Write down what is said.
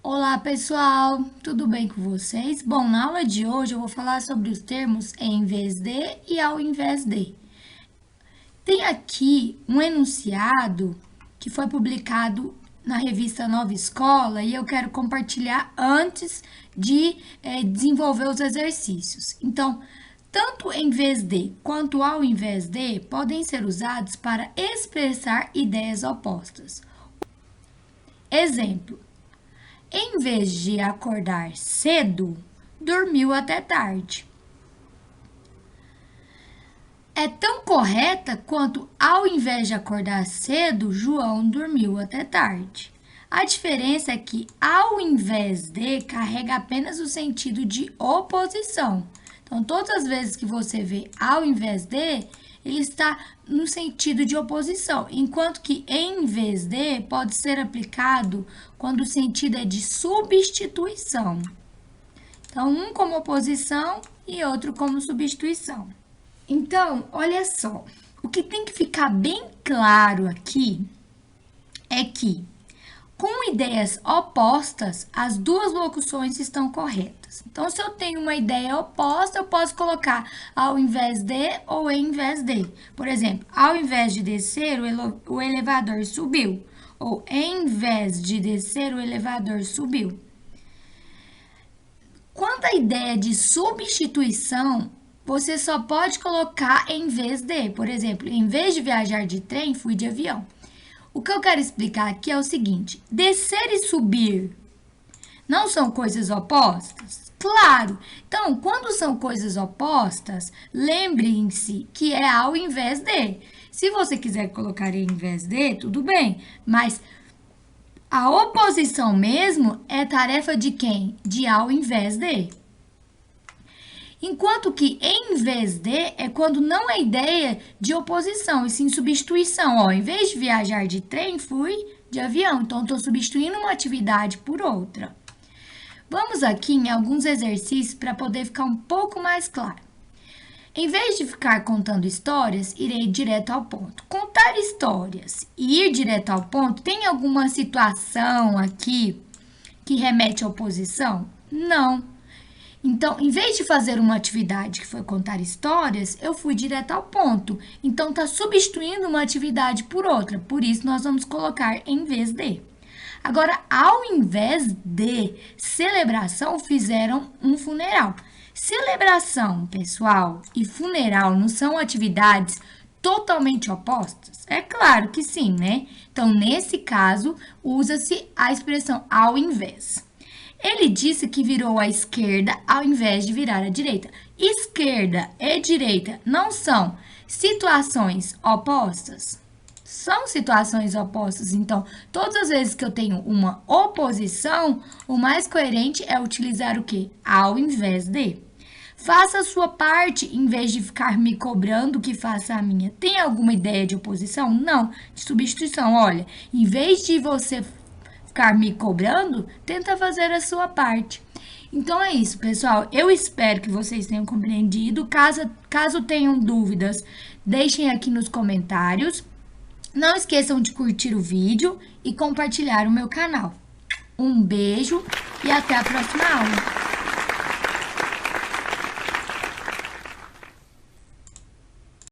Olá pessoal, tudo bem com vocês? Bom, na aula de hoje eu vou falar sobre os termos em vez de e ao invés de. Tem aqui um enunciado que foi publicado na revista Nova Escola e eu quero compartilhar antes de desenvolver os exercícios. Então, tanto em vez de quanto ao invés de podem ser usados para expressar ideias opostas. Exemplo. Em vez de acordar cedo, dormiu até tarde. É tão correta quanto ao invés de acordar cedo, João dormiu até tarde. A diferença é que ao invés de carrega apenas o sentido de oposição. Então, todas as vezes que você vê ao invés de, ele está no sentido de oposição, enquanto que em vez de pode ser aplicado quando o sentido é de substituição. Então, um como oposição e outro como substituição. Então, olha só, o que tem que ficar bem claro aqui é que, com ideias opostas, as duas locuções estão corretas. Então, se eu tenho uma ideia oposta, eu posso colocar ao invés de ou em vez de. Por exemplo, ao invés de descer, o elevador subiu. Ou em vez de descer, o elevador subiu. Quanto à ideia de substituição, você só pode colocar em vez de. Por exemplo, em vez de viajar de trem, fui de avião. O que eu quero explicar aqui é o seguinte: descer e subir não são coisas opostas? Claro! Então, quando são coisas opostas, lembrem-se que é ao invés de. Se você quiser colocar em vez de, tudo bem, mas a oposição mesmo é tarefa de quem? De ao invés de. Enquanto que em vez de é quando não é ideia de oposição, e sim substituição. Ó, em vez de viajar de trem, fui de avião. Então, estou substituindo uma atividade por outra. Vamos aqui em alguns exercícios para poder ficar um pouco mais claro. Em vez de ficar contando histórias, irei direto ao ponto. Contar histórias e ir direto ao ponto, tem alguma situação aqui que remete à oposição? Não. Então, em vez de fazer uma atividade que foi contar histórias, eu fui direto ao ponto. Então, está substituindo uma atividade por outra. Por isso, nós vamos colocar em vez de. Agora, ao invés de celebração, fizeram um funeral. Celebração, pessoal, e funeral não são atividades totalmente opostas? É claro que sim, né? Então, nesse caso, usa-se a expressão ao invés. Ele disse que virou à esquerda ao invés de virar à direita. Esquerda e direita não são situações opostas? São situações opostas. Então, todas as vezes que eu tenho uma oposição, o mais coerente é utilizar o quê? Ao invés de. Faça a sua parte em vez de ficar me cobrando que faça a minha. Tem alguma ideia de oposição? Não. De substituição. Olha, em vez de você ficar me cobrando, tenta fazer a sua parte. Então é isso, pessoal. Eu espero que vocês tenham compreendido. Caso tenham dúvidas, deixem aqui nos comentários. Não esqueçam de curtir o vídeo e compartilhar o meu canal. Um beijo e até a próxima aula.